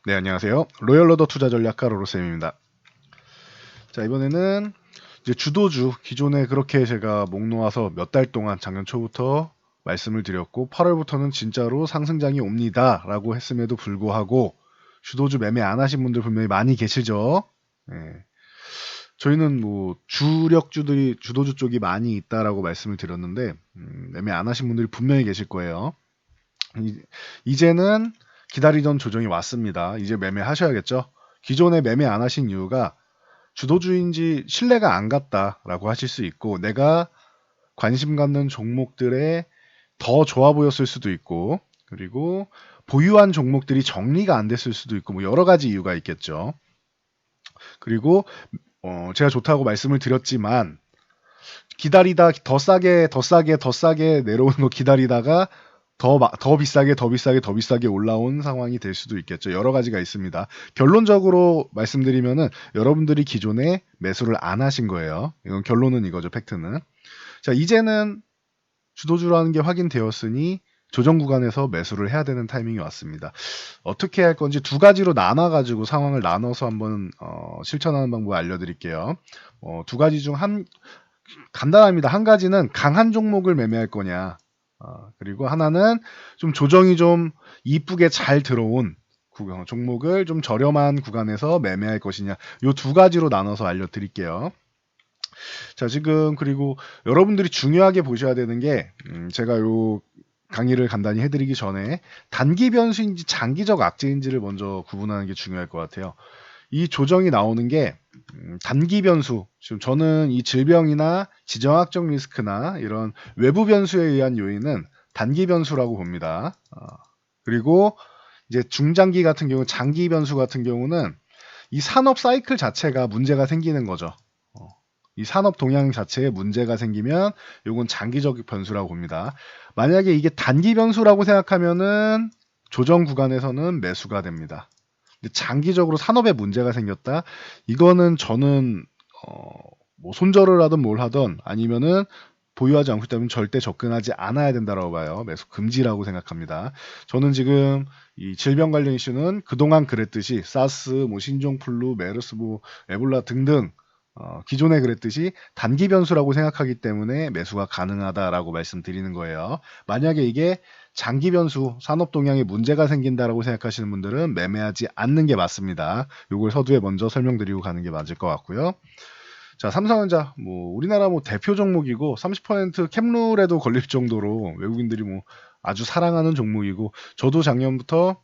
네, 안녕하세요. 로열러더 투자 전략가 로로쌤입니다. 자, 이번에는 이제 주도주, 기존에 그렇게 제가 목 놓아서 몇 달 동안 작년 초부터 말씀을 드렸고, 8월부터는 진짜로 상승장이 옵니다. 라고 했음에도 불구하고, 주도주 매매 안 하신 분들 분명히 많이 계시죠? 네. 저희는 뭐, 주도주 쪽이 많이 있다라고 말씀을 드렸는데, 매매 안 하신 분들이 분명히 계실 거예요. 이제는 기다리던 조정이 왔습니다. 이제 매매하셔야겠죠? 기존에 매매 안 하신 이유가 주도주인지 신뢰가 안 갔다라고 하실 수 있고, 내가 관심 갖는 종목들에 더 좋아 보였을 수도 있고, 그리고 보유한 종목들이 정리가 안 됐을 수도 있고, 뭐 여러 가지 이유가 있겠죠. 그리고 제가 좋다고 말씀을 드렸지만 기다리다 더 싸게 내려오는 거 기다리다가 더 비싸게 올라온 상황이 될 수도 있겠죠. 여러 가지가 있습니다. 결론적으로 말씀드리면은 여러분들이 기존에 매수를 안 하신 거예요. 이건 결론은 이거죠. 팩트는. 자, 이제는 주도주라는 게 확인되었으니 조정 구간에서 매수를 해야 되는 타이밍이 왔습니다. 어떻게 할 건지 두 가지로 나눠가지고 상황을 나눠서 한번 실천하는 방법을 알려드릴게요. 두 가지 중 간단합니다. 한 가지는 강한 종목을 매매할 거냐, 그리고 하나는 좀 조정이 좀 이쁘게 잘 들어온 종목을 좀 저렴한 구간에서 매매할 것이냐, 요 두 가지로 나눠서 알려드릴게요. 자, 지금 그리고 여러분들이 중요하게 보셔야 되는 게 제가 요 강의를 간단히 해드리기 전에 단기 변수인지 장기적 악재인지를 먼저 구분하는 게 중요할 것 같아요. 이 조정이 나오는 게 단기 변수, 지금 저는 이 질병이나 지정학적 리스크나 이런 외부 변수에 의한 요인은 단기 변수라고 봅니다. 그리고 이제 중장기 같은 경우, 장기 변수 같은 경우는 이 산업 사이클 자체가 문제가 생기는 거죠. 이 산업 동향 자체에 문제가 생기면 이건 장기적 변수라고 봅니다. 만약에 이게 단기 변수라고 생각하면은 조정 구간에서는 매수가 됩니다. 근데 장기적으로 산업에 문제가 생겼다. 이거는 저는 뭐 손절을 하든 뭘 하든 아니면은 보유하지 않고 있다면 절대 접근하지 않아야 된다고 봐요. 매수 금지라고 생각합니다. 저는 지금 이 질병 관련 이슈는 그동안 그랬듯이 사스, 뭐 신종플루, 메르스, 뭐 에볼라 등등 기존에 그랬듯이 단기 변수라고 생각하기 때문에 매수가 가능하다라고 말씀드리는 거예요. 만약에 이게 장기 변수, 산업 동향에 문제가 생긴다라고 생각하시는 분들은 매매하지 않는 게 맞습니다. 이걸 서두에 먼저 설명드리고 가는 게 맞을 것 같고요. 자, 삼성전자 뭐 우리나라 뭐 대표 종목이고 30% 캡룰에도 걸릴 정도로 외국인들이 뭐 아주 사랑하는 종목이고, 저도 작년부터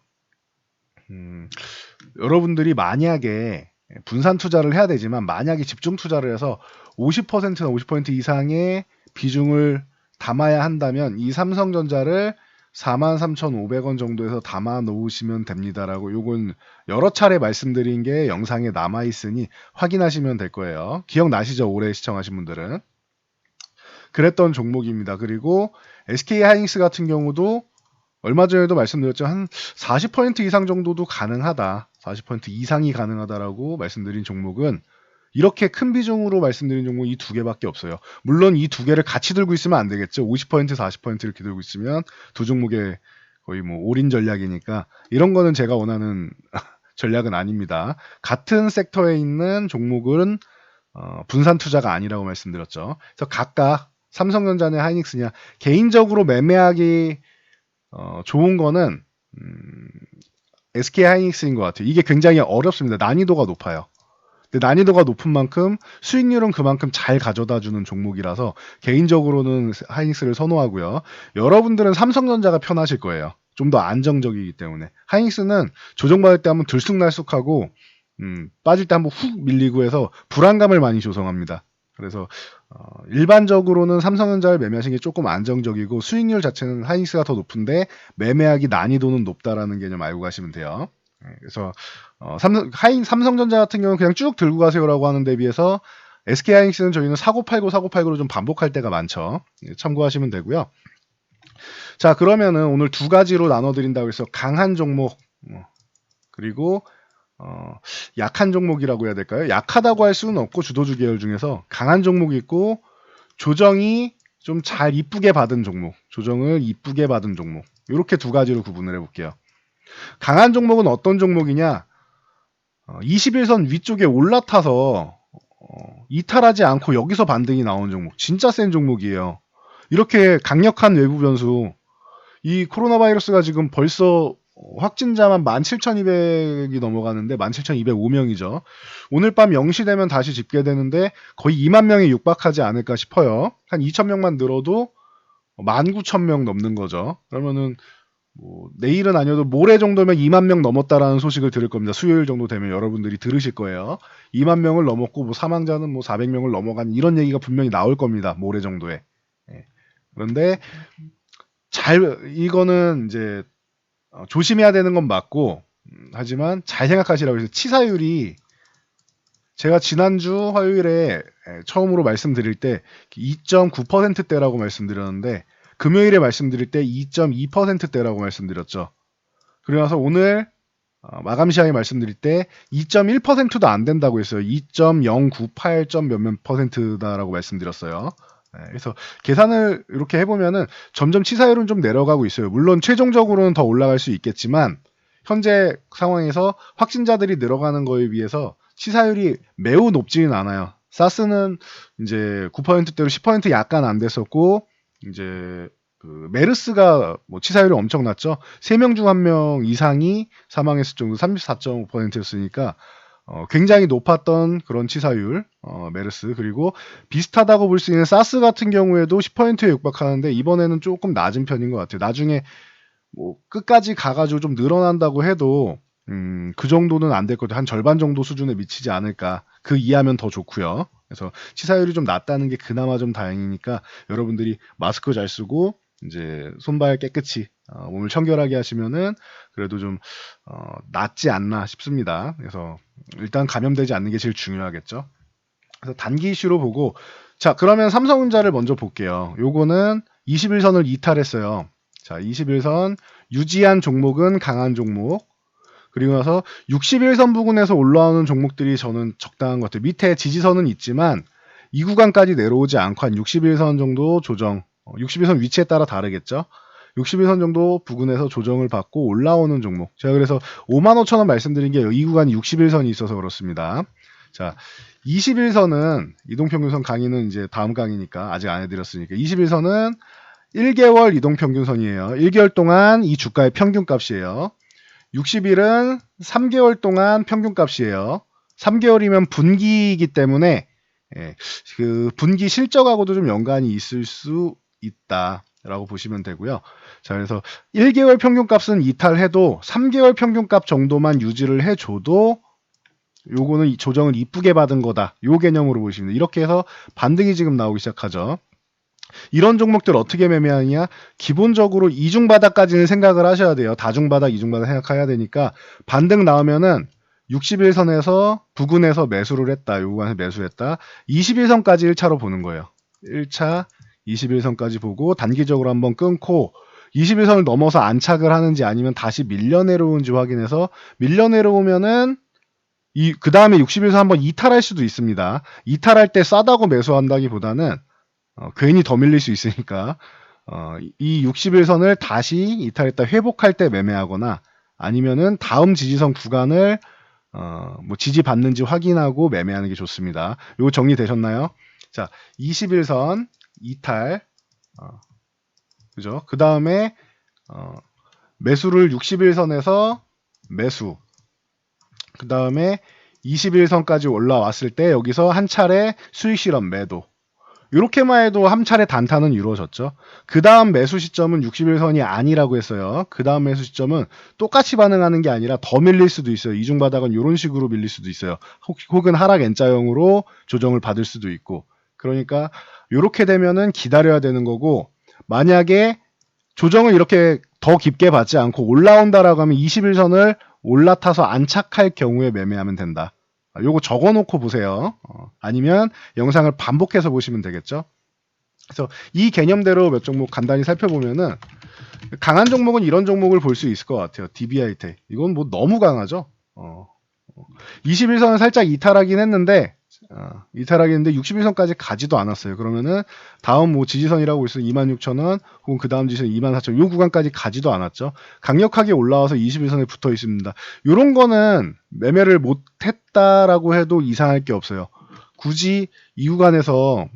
여러분들이 만약에 분산 투자를 해야 되지만 만약에 집중 투자를 해서 50%나 50% 이상의 비중을 담아야 한다면 이 삼성전자를 43,500원 정도에서 담아 놓으시면 됩니다라고, 요건 여러 차례 말씀드린 게 영상에 남아 있으니 확인하시면 될 거예요. 기억나시죠? 올해 시청하신 분들은. 그랬던 종목입니다. 그리고 SK 하이닉스 같은 경우도 얼마 전에도 말씀드렸죠. 한 40% 이상 정도도 가능하다. 40% 이상이 가능하다라고 말씀드린 종목은, 이렇게 큰 비중으로 말씀드린 종목 이 두 개밖에 없어요. 물론 이 두 개를 같이 들고 있으면 안 되겠죠. 50%, 40% 이렇게 들고 있으면 두 종목의 거의 뭐 올인 전략이니까 이런 거는 제가 원하는 전략은 아닙니다. 같은 섹터에 있는 종목은 분산 투자가 아니라고 말씀드렸죠. 그래서 각각 삼성전자냐 하이닉스냐 개인적으로 매매하기 좋은 거는 SK 하이닉스인 것 같아요. 이게 굉장히 어렵습니다. 난이도가 높아요. 근데 난이도가 높은 만큼 수익률은 그만큼 잘 가져다 주는 종목이라서 개인적으로는 하이닉스를 선호하고요. 여러분들은 삼성전자가 편하실 거예요. 좀 더 안정적이기 때문에. 하이닉스는 조정받을 때 한번 들쑥날쑥하고 빠질 때 한번 훅 밀리고 해서 불안감을 많이 조성합니다. 그래서 일반적으로는 삼성전자를 매매하시는 게 조금 안정적이고 수익률 자체는 하이닉스가 더 높은데 매매하기 난이도는 높다라는 개념 알고 가시면 돼요. 그래서 삼성전자 같은 경우는 그냥 쭉 들고 가세요라고 하는 데 비해서 SK 하이닉스는 저희는 사고 팔고를 좀 반복할 때가 많죠. 참고하시면 되고요. 자, 그러면은 오늘 두 가지로 나눠드린다고 해서 강한 종목 그리고 약한 종목이라고 해야 될까요? 약하다고 할 수는 없고 주도주 계열 중에서 강한 종목이 있고 조정이 좀 잘 이쁘게 받은 종목, 조정을 이쁘게 받은 종목, 이렇게 두 가지로 구분을 해볼게요. 강한 종목은 어떤 종목이냐? 21선 위쪽에 올라타서 이탈하지 않고 여기서 반등이 나온 종목. 진짜 센 종목이에요. 이렇게 강력한 외부 변수. 이 코로나 바이러스가 지금 벌써 확진자만 17,200이 넘어가는데 17,205명이죠. 오늘 밤 0시 되면 다시 집계되는데 거의 2만 명에 육박하지 않을까 싶어요. 한 2,000명만 늘어도 19,000명 넘는 거죠. 그러면은 뭐 내일은 아니어도 모레 정도면 2만 명 넘었다라는 소식을 들을 겁니다. 수요일 정도 되면 여러분들이 들으실 거예요. 2만 명을 넘었고 뭐 사망자는 뭐 400명을 넘어간 이런 얘기가 분명히 나올 겁니다. 모레 정도에. 예. 그런데 이거는 이제 조심해야 되는 건 맞고, 하지만 잘 생각하시라고 해서 치사율이 제가 지난주 화요일에 처음으로 말씀드릴 때 2.9%대라고 말씀드렸는데 금요일에 말씀드릴 때 2.2%대라고 말씀드렸죠. 그리고 나서 오늘 마감 시황에 말씀드릴 때 2.1%도 안 된다고 했어요. 2.098. 몇몇 %다라고 말씀드렸어요. 그래서 계산을 이렇게 해보면은 점점 치사율은 좀 내려가고 있어요. 물론 최종적으로는 더 올라갈 수 있겠지만 현재 상황에서 확진자들이 늘어가는 거에 비해서 치사율이 매우 높지는 않아요. 사스는 이제 9%대로 10% 약간 안 됐었고 이제 그 메르스가 뭐 치사율이 엄청 낮죠. 3명 중 1명 이상이 사망했을 정도 34.5%였으니까 굉장히 높았던 그런 치사율, 메르스. 그리고 비슷하다고 볼 수 있는 사스 같은 경우에도 10%에 육박하는데 이번에는 조금 낮은 편인 것 같아요. 나중에 뭐 끝까지 가가지고 좀 늘어난다고 해도 그 정도는 안 될 거죠. 한 절반 정도 수준에 미치지 않을까. 그 이하면 더 좋고요. 그래서 치사율이 좀 낮다는 게 그나마 좀 다행이니까 여러분들이 마스크 잘 쓰고 이제 손발 깨끗이 몸을 청결하게 하시면은 그래도 좀 낫지 않나 싶습니다. 그래서 일단 감염되지 않는 게 제일 중요하겠죠. 그래서 단기 이슈로 보고 자 그러면 삼성전자를 먼저 볼게요. 요거는 21선을 이탈했어요. 자 21선 유지한 종목은 강한 종목. 그리고 나서 61선 부근에서 올라오는 종목들이 저는 적당한 것 같아요. 밑에 지지선은 있지만 이 구간까지 내려오지 않고 한 61선 정도 조정. 61선 위치에 따라 다르겠죠. 61선 정도 부근에서 조정을 받고 올라오는 종목. 제가 그래서 55,000원 말씀드린 게 이 구간이 61선이 있어서 그렇습니다. 자, 21선은 이동평균선 강의는 이제 다음 강의니까 아직 안 해드렸으니까 21선은 1개월 이동평균선이에요. 1개월 동안 이 주가의 평균값이에요. 60일은 3개월 동안 평균값이에요. 3개월이면 분기이기 때문에 그 분기 실적하고도 좀 연관이 있을 수 있다라고 보시면 되고요. 자, 그래서 1개월 평균값은 이탈해도 3개월 평균값 정도만 유지를 해줘도 요거는 조정을 이쁘게 받은 거다. 요 개념으로 보시면 돼요. 이렇게 해서 반등이 지금 나오기 시작하죠. 이런 종목들 어떻게 매매하느냐? 기본적으로 이중바닥까지는 생각을 하셔야 돼요. 다중바닥, 이중바닥 생각해야 되니까 반등 나오면은 61선에서 부근에서 매수를 했다. 요 구간에서 매수했다. 21선까지 1차로 보는 거예요. 1차 21선까지 보고 단기적으로 한번 끊고 21선을 넘어서 안착을 하는지 아니면 다시 밀려 내려오는지 확인해서 밀려 내려오면은 그 다음에 60에서 한번 이탈할 수도 있습니다. 이탈할 때 싸다고 매수한다기보다는 괜히 더 밀릴 수 있으니까 이 60일선을 다시 이탈했다 회복할 때 매매하거나 아니면은 다음 지지선 구간을 뭐 지지받는지 확인하고 매매하는 게 좋습니다. 요거 정리되셨나요? 자, 21선 이탈 그죠? 그 다음에 매수를 61선에서 매수 그 다음에 21선까지 올라왔을 때 여기서 한 차례 수익 실험 매도 이렇게만 해도 한 차례 단타는 이루어졌죠. 그 다음 매수 시점은 61선이 아니라고 했어요. 그 다음 매수 시점은 똑같이 반응하는 게 아니라 더 밀릴 수도 있어요. 이중바닥은 이런 식으로 밀릴 수도 있어요. 혹은 하락 N자형으로 조정을 받을 수도 있고. 그러니까 이렇게 되면은 기다려야 되는 거고 만약에 조정을 이렇게 더 깊게 받지 않고 올라온다라고 하면 21선을 올라타서 안착할 경우에 매매하면 된다. 요거 적어놓고 보세요. 아니면 영상을 반복해서 보시면 되겠죠. 그래서 이 개념대로 몇 종목 간단히 살펴보면은 강한 종목은 이런 종목을 볼 수 있을 것 같아요. DBIT. 이건 뭐 너무 강하죠. 21선은 살짝 이탈하긴 했는데 이탈하겠는데 61선까지 가지도 않았어요. 그러면은 다음 뭐 지지선이라고 있어요. 26,000원 혹은 그 다음 지지선 24,000원 요 구간까지 가지도 않았죠. 강력하게 올라와서 21선에 붙어 있습니다. 요런 거는 매매를 못했다라고 해도 이상할 게 없어요. 굳이 이 구간에서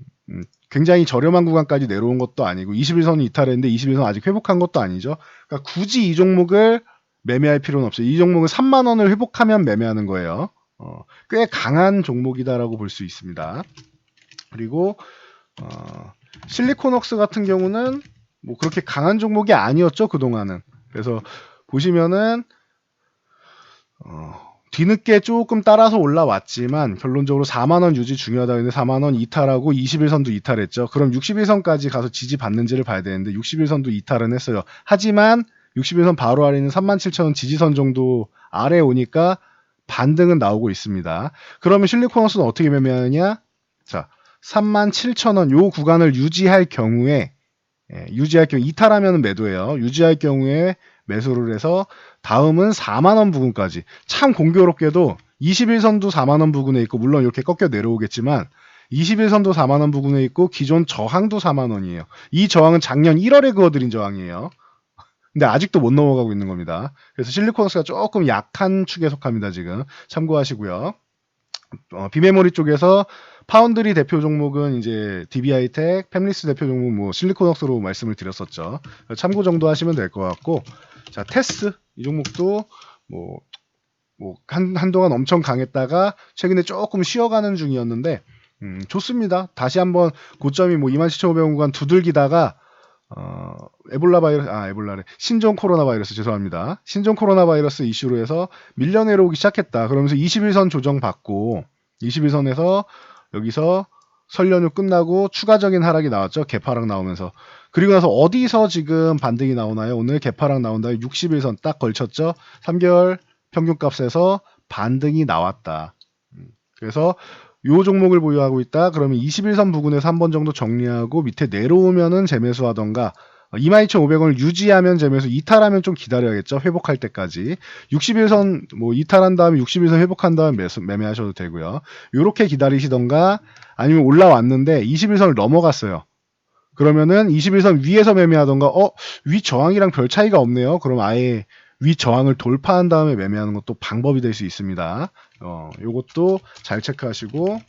굉장히 저렴한 구간까지 내려온 것도 아니고 21선이 이탈했는데 21선 아직 회복한 것도 아니죠. 그러니까 굳이 이 종목을 매매할 필요는 없어요. 이 종목은 3만원을 회복하면 매매하는 거예요. 꽤 강한 종목이다라고 볼 수 있습니다. 그리고 실리콘웍스 같은 경우는 뭐 그렇게 강한 종목이 아니었죠, 그동안은. 그래서 보시면은 뒤늦게 조금 따라서 올라왔지만 결론적으로 4만원 유지 중요하다고 했는데 4만원 이탈하고 21선도 이탈했죠. 그럼 61선까지 가서 지지받는지를 봐야 되는데 61선도 이탈은 했어요. 하지만 61선 바로 아래 있는 37,000원 지지선 정도 아래 오니까 반등은 나오고 있습니다. 그러면 실리콘웍스는 어떻게 매매하느냐? 자, 37,000원 요 구간을 유지할 경우에 이탈하면 매도예요. 유지할 경우에 매수를 해서 다음은 4만원 부근까지. 참 공교롭게도 21선도 4만원 부근에 있고 물론 이렇게 꺾여 내려오겠지만 21선도 4만원 부근에 있고 기존 저항도 4만원이에요. 이 저항은 작년 1월에 그어드린 저항이에요. 근데 아직도 못 넘어가고 있는 겁니다. 그래서 실리콘웍스가 조금 약한 축에 속합니다. 지금 참고하시고요. 비메모리 쪽에서 파운드리 대표 종목은 이제 DB하이텍, 팹리스 대표 종목 뭐 실리콘웍스로 말씀을 드렸었죠. 참고 정도 하시면 될 것 같고, 자 테스 이 종목도 뭐 한동안 엄청 강했다가 최근에 조금 쉬어가는 중이었는데 좋습니다. 다시 한번 고점이 뭐 27,500원 구간 두들기다가 신종 코로나 바이러스 죄송합니다. 신종 코로나 바이러스 이슈로 해서 밀려 내려오기 시작했다. 그러면서 21선 조정 받고 21선에서 여기서 설 연휴 끝나고 추가적인 하락이 나왔죠. 개파락 나오면서. 그리고 나서 어디서 지금 반등이 나오나요? 오늘 개파락 나온 다음에 61선 딱 걸쳤죠. 3개월 평균값에서 반등이 나왔다. 그래서 요 종목을 보유하고 있다. 그러면 21선 부근에서 한 번 정도 정리하고 밑에 내려오면은 재매수하던가 22,500원을 유지하면 재매수, 이탈하면 좀 기다려야겠죠. 회복할 때까지. 61선 뭐 이탈한 다음에 61선 회복한 다음에 매매하셔도 되고요. 요렇게 기다리시던가 아니면 올라왔는데 21선을 넘어갔어요. 그러면은 21선 위에서 매매하던가 위 저항이랑 별 차이가 없네요. 그럼 아예 위 저항을 돌파한 다음에 매매하는 것도 방법이 될 수 있습니다. 요것도 잘 체크하시고,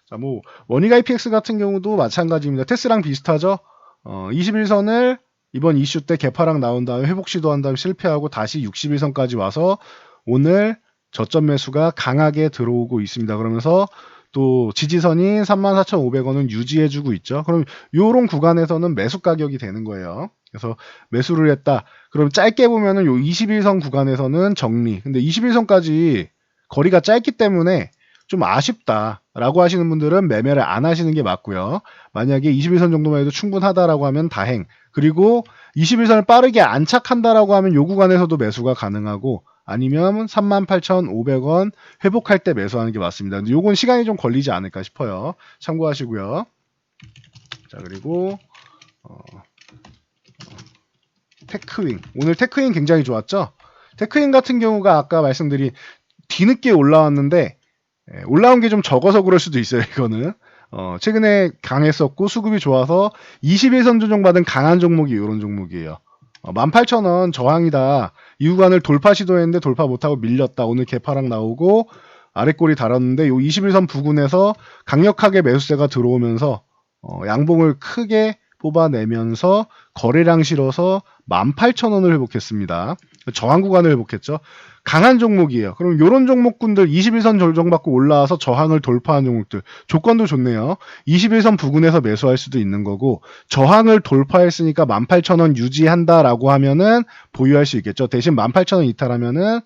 자, 뭐 원익 IPX 같은 경우도 마찬가지입니다. 테스랑 비슷하죠. 21선을 이번 이슈 때 개파락 나온 다음에 회복 시도한 다음에 실패하고 다시 61선까지 와서 오늘 저점 매수가 강하게 들어오고 있습니다. 그러면서 또 지지선인 34,500원은 유지해주고 있죠. 그럼 요런 구간에서는 매수 가격이 되는 거예요. 그래서 매수를 했다. 그럼 짧게 보면은 요 21선 구간에서는 정리. 근데 21선까지 거리가 짧기 때문에 좀 아쉽다라고 하시는 분들은 매매를 안 하시는 게 맞고요. 만약에 21선 정도만 해도 충분하다라고 하면 다행. 그리고 21선을 빠르게 안착한다라고 하면 요 구간에서도 매수가 가능하고 아니면 38,500원 회복할 때 매수하는 게 맞습니다. 근데 요건 시간이 좀 걸리지 않을까 싶어요. 참고하시고요. 자, 그리고 테크윙. 오늘 테크윙 굉장히 좋았죠? 테크윙 같은 경우가 아까 말씀드린 뒤늦게 올라왔는데 올라온 게 좀 적어서 그럴 수도 있어요. 이거는 최근에 강했었고 수급이 좋아서 21선 조정받은 강한 종목이 이런 종목이에요. 18,000원 저항이다. 이 구간을 돌파 시도했는데 돌파 못하고 밀렸다. 오늘 개파락 나오고 아랫골이 달았는데 요 21선 부근에서 강력하게 매수세가 들어오면서 양봉을 크게 뽑아내면서 거래량 실어서 18,000원을 회복했습니다. 저항 구간을 회복했죠. 강한 종목이에요. 그럼 이런 종목군들 21선 조정받고 올라와서 저항을 돌파한 종목들 조건도 좋네요. 21선 부근에서 매수할 수도 있는 거고 저항을 돌파했으니까 18,000원 유지한다라고 하면은 보유할 수 있겠죠. 대신 18,000원 이탈하면은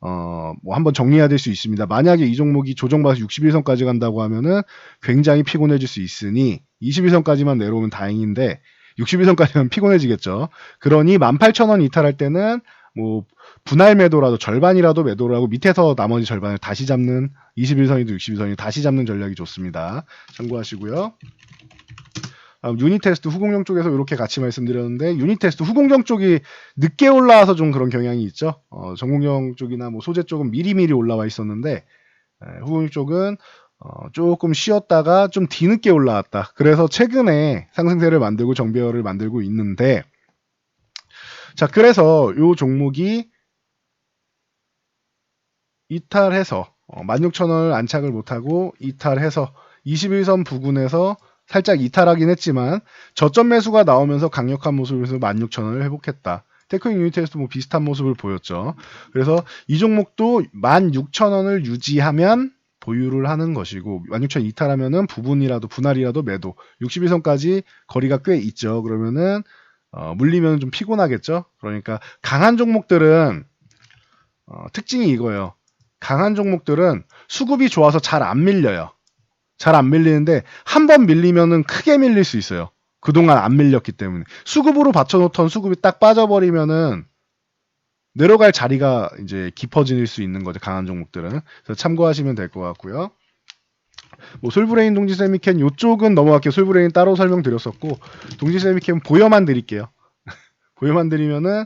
뭐 한번 정리해야 될 수 있습니다. 만약에 이 종목이 조정받아서 61선까지 간다고 하면은 굉장히 피곤해질 수 있으니 21선까지만 내려오면 다행인데 61선까지는 피곤해지겠죠. 그러니 18,000원 이탈할 때는 뭐 분할 매도라도 절반이라도 매도를 하고 밑에서 나머지 절반을 다시 잡는 21선이도 61선이 다시 잡는 전략이 좋습니다. 참고하시고요. 유니테스트 후공정 쪽에서 이렇게 같이 말씀드렸는데 유니테스트 후공정 쪽이 늦게 올라와서 좀 그런 경향이 있죠. 전공정 쪽이나 뭐 소재 쪽은 미리미리 올라와 있었는데 후궁 쪽은 조금 쉬었다가 좀 뒤늦게 올라왔다. 그래서 최근에 상승세를 만들고 정배열을 만들고 있는데, 자, 그래서 요 종목이 이탈해서 16,000원을 안착을 못하고 이탈해서 21선 부근에서 살짝 이탈하긴 했지만 저점 매수가 나오면서 강력한 모습에서 16,000원을 회복했다. 테크닉 유니트에서도 뭐 비슷한 모습을 보였죠. 그래서 이 종목도 16,000원을 유지하면 보유를 하는 것이고 16,000원 이탈하면은 부분이라도 분할이라도 매도 61선까지 거리가 꽤 있죠. 그러면은 물리면 좀 피곤하겠죠. 그러니까 강한 종목들은 특징이 이거예요. 강한 종목들은 수급이 좋아서 잘 안 밀려요. 잘 안 밀리는데 한 번 밀리면은 크게 밀릴 수 있어요. 그동안 안 밀렸기 때문에. 수급으로 받쳐놓던 수급이 딱 빠져버리면은 내려갈 자리가 이제 깊어질 수 있는 거죠. 강한 종목들은. 그래서 참고하시면 될 것 같고요. 뭐 솔브레인, 동지세미캔 요쪽은 넘어갈게요. 솔브레인 따로 설명드렸었고 동지세미캔 보여만 드릴게요. 보여만 드리면은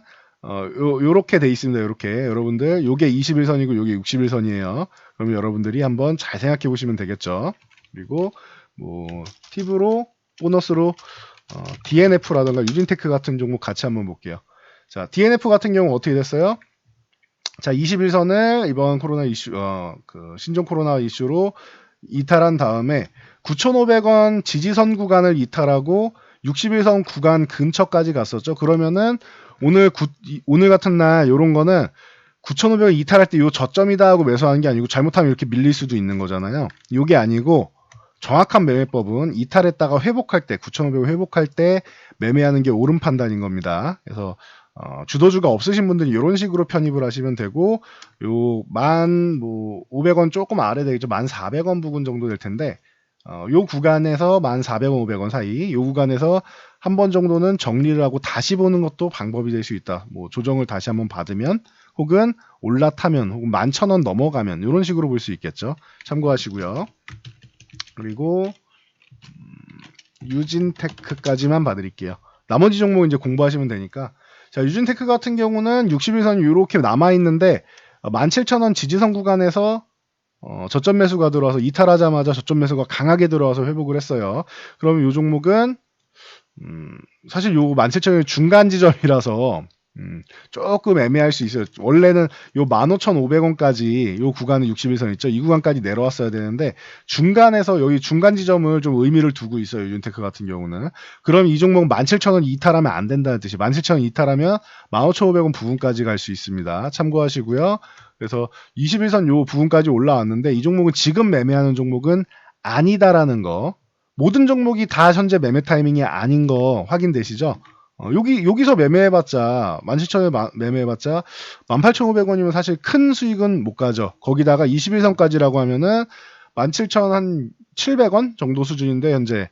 요렇게 돼 있습니다. 요렇게 여러분들 요게 21선이고 요게 61선이에요. 그러면 여러분들이 한번 잘 생각해 보시면 되겠죠. 그리고 뭐 팁으로 보너스로 DNF라든가 유진테크 같은 종목 같이 한번 볼게요. 자, DNF 같은 경우 어떻게 됐어요? 자, 21선을 이번 코로나 이슈 그 신종 코로나 이슈로 이탈한 다음에 9,500원 지지선 구간을 이탈하고 61선 구간 근처까지 갔었죠. 그러면은 오늘 같은 날 요런 거는 9,500원 이탈할 때 요 저점이다 하고 매수하는 게 아니고 잘못하면 이렇게 밀릴 수도 있는 거잖아요. 요게 아니고 정확한 매매법은 이탈했다가 회복할 때 9,500원 회복할 때 매매하는 게 옳은 판단인 겁니다. 그래서 주도주가 없으신 분들은 이런 식으로 편입을 하시면 되고 요 500원 조금 아래 되겠죠. 1,400원 부근 정도 될 텐데 요 구간에서 1,400원, 500원 사이 요 구간에서 한 번 정도는 정리를 하고 다시 보는 것도 방법이 될 수 있다. 뭐 조정을 다시 한번 받으면 혹은 올라타면 혹은 11,000원 넘어가면 이런 식으로 볼 수 있겠죠. 참고하시고요. 그리고 유진테크까지만 봐드릴게요. 나머지 종목 이제 공부하시면 되니까. 자, 유진테크 같은 경우는 61선이 이렇게 남아있는데 17,000원 지지선 구간에서 저점 매수가 들어와서 이탈하자마자 저점 매수가 강하게 들어와서 회복을 했어요. 그러면 이 종목은 사실 요 17,000원이 중간 지점이라서 조금 애매할 수 있어요. 원래는 요 15,500원까지 요 구간은 61선 있죠. 이 구간까지 내려왔어야 되는데 중간에서 여기 중간 지점을 좀 의미를 두고 있어요. 유진테크 같은 경우는. 그럼 이 종목 17,000원 이탈하면 안 된다는 뜻이 17,000원 이탈하면 15,500원 부분까지 갈 수 있습니다. 참고하시고요. 그래서 21선 요 부분까지 올라왔는데 이 종목은 지금 매매하는 종목은 아니다라는 거. 모든 종목이 다 현재 매매 타이밍이 아닌 거 확인되시죠? 여기서 매매해봤자 17,000원에 매매해봤자 18,500원이면 사실 큰 수익은 못 가죠. 거기다가 21선까지라고 하면은 17,700원 정도 수준인데 현재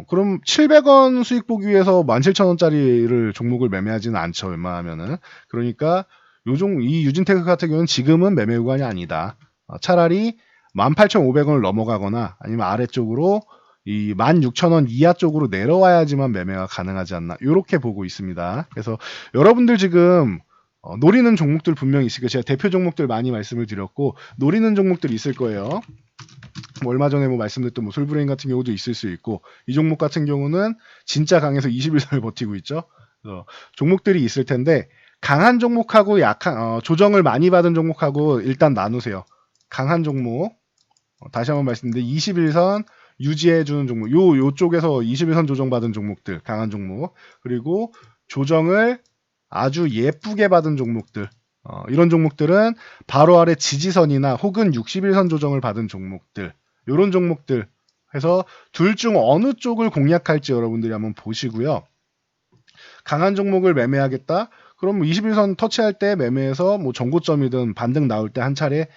그럼 700원 수익 보기 위해서 17,000원짜리를 종목을 매매하지는 않죠. 웬만하면은. 그러니까 이 유진테크 같은 경우는 지금은 매매 구간이 아니다. 차라리 18,500원을 넘어가거나 아니면 아래쪽으로 이 16,000원 이하 쪽으로 내려와야지만 매매가 가능하지 않나 이렇게 보고 있습니다. 그래서 여러분들 지금 노리는 종목들 분명히 있을 거예요. 제가 대표 종목들 많이 말씀을 드렸고 노리는 종목들이 있을 거예요. 뭐 얼마 전에 말씀드렸던 솔브레인 같은 경우도 있을 수 있고 이 종목 같은 경우는 진짜 강해서 21선을 버티고 있죠. 그래서 종목들이 있을 텐데 강한 종목하고 약한 조정을 많이 받은 종목하고 일단 나누세요. 강한 종목 다시 한번 말씀드리는데 21선 유지해주는 종목, 요쪽에서 21선 조정받은 종목들, 강한 종목, 그리고 조정을 아주 예쁘게 받은 종목들, 이런 종목들은 바로 아래 지지선이나 혹은 61선 조정을 받은 종목들, 이런 종목들 해서 둘 중 어느 쪽을 공략할지 여러분들이 한번 보시고요. 강한 종목을 매매하겠다? 그럼 21선 터치할 때 매매해서 뭐 정고점이든 반등 나올 때 한 차례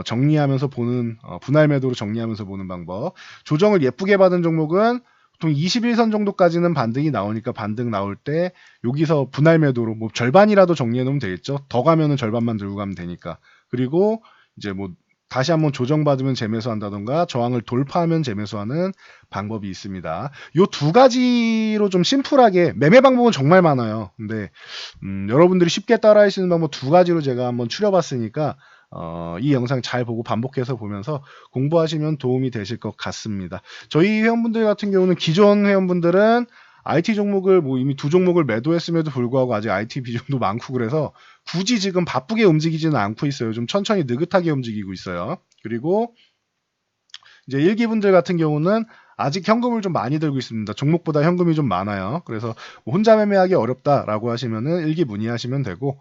정리하면서 보는 분할 매도로 정리하면서 보는 방법. 조정을 예쁘게 받은 종목은 보통 21선 정도까지는 반등이 나오니까 반등 나올 때 여기서 분할 매도로 뭐 절반이라도 정리해 놓으면 되겠죠. 더 가면은 절반만 들고 가면 되니까. 그리고 이제 뭐 다시 한번 조정받으면 재매수한다던가 저항을 돌파하면 재매수하는 방법이 있습니다. 요 두 가지로 좀 심플하게 매매 방법은 정말 많아요. 근데 여러분들이 쉽게 따라할 수 있는 방법 두 가지로 제가 한번 추려봤으니까 이 영상 잘 보고 반복해서 보면서 공부하시면 도움이 되실 것 같습니다. 저희 회원분들 같은 경우는 기존 회원분들은 IT 종목을 뭐 이미 2종목을 매도했음에도 불구하고 아직 IT 비중도 많고 그래서 굳이 지금 바쁘게 움직이지는 않고 있어요. 좀 천천히 느긋하게 움직이고 있어요. 그리고 이제 일기분들 같은 경우는 아직 현금을 좀 많이 들고 있습니다. 종목보다 현금이 좀 많아요. 그래서 뭐 혼자 매매하기 어렵다라고 하시면은 일기 문의하시면 되고,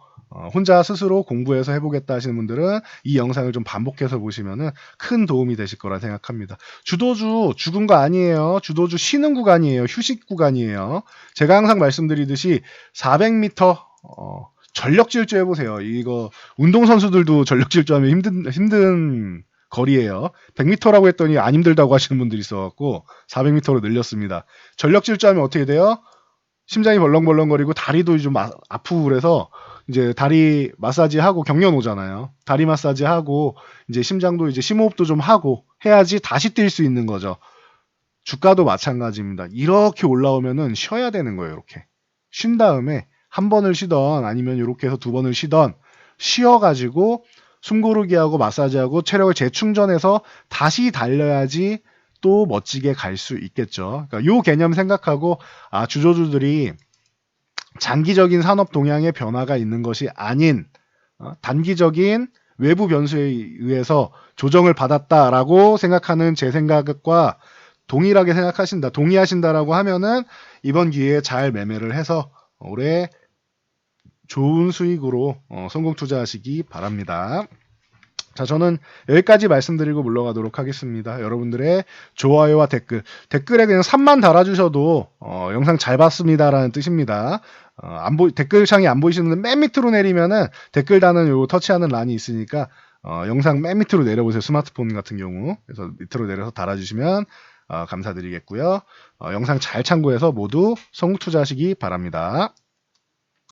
혼자 스스로 공부해서 해보겠다 하시는 분들은 이 영상을 좀 반복해서 보시면은 큰 도움이 되실 거라 생각합니다. 주도주 죽은 거 아니에요. 주도주 쉬는 구간이에요. 휴식 구간이에요. 제가 항상 말씀드리듯이 400m 전력 질주 해보세요. 이거 운동선수들도 전력 질주하면 힘든 거리예요. 100m라고 했더니 안 힘들다고 하시는 분들이 있어갖고 400m로 늘렸습니다. 전력 질주하면 어떻게 돼요? 심장이 벌렁벌렁거리고 다리도 좀 아프고 그래서 이제 다리 마사지하고 경련 오잖아요. 다리 마사지하고 이제 심장도 이제 심호흡도 좀 하고 해야지 다시 뛸 수 있는 거죠. 주가도 마찬가지입니다. 이렇게 올라오면은 쉬어야 되는 거예요. 이렇게 쉰 다음에 한 번을 쉬던 아니면 이렇게 해서 2번을 쉬던 쉬어가지고 숨고르기하고 마사지하고 체력을 재충전해서 다시 달려야지 또 멋지게 갈 수 있겠죠. 그러니까 요 개념 생각하고 주조주들이 장기적인 산업 동향의 변화가 있는 것이 아닌 단기적인 외부 변수에 의해서 조정을 받았다라고 생각하는 제 생각과 동일하게 동의하신다라고 하면은 이번 기회에 잘 매매를 해서 올해 좋은 수익으로 성공 투자하시기 바랍니다. 자, 저는 여기까지 말씀드리고 물러가도록 하겠습니다. 여러분들의 좋아요와 댓글에 그냥 3만 달아주셔도 영상 잘 봤습니다라는 뜻입니다. 댓글창이 안 보이시는 분들 맨 밑으로 내리면은 댓글 다는 요 터치하는 란이 있으니까 영상 맨 밑으로 내려보세요. 스마트폰 같은 경우. 그래서 밑으로 내려서 달아주시면 감사드리겠고요. 영상 잘 참고해서 모두 성공 투자하시기 바랍니다.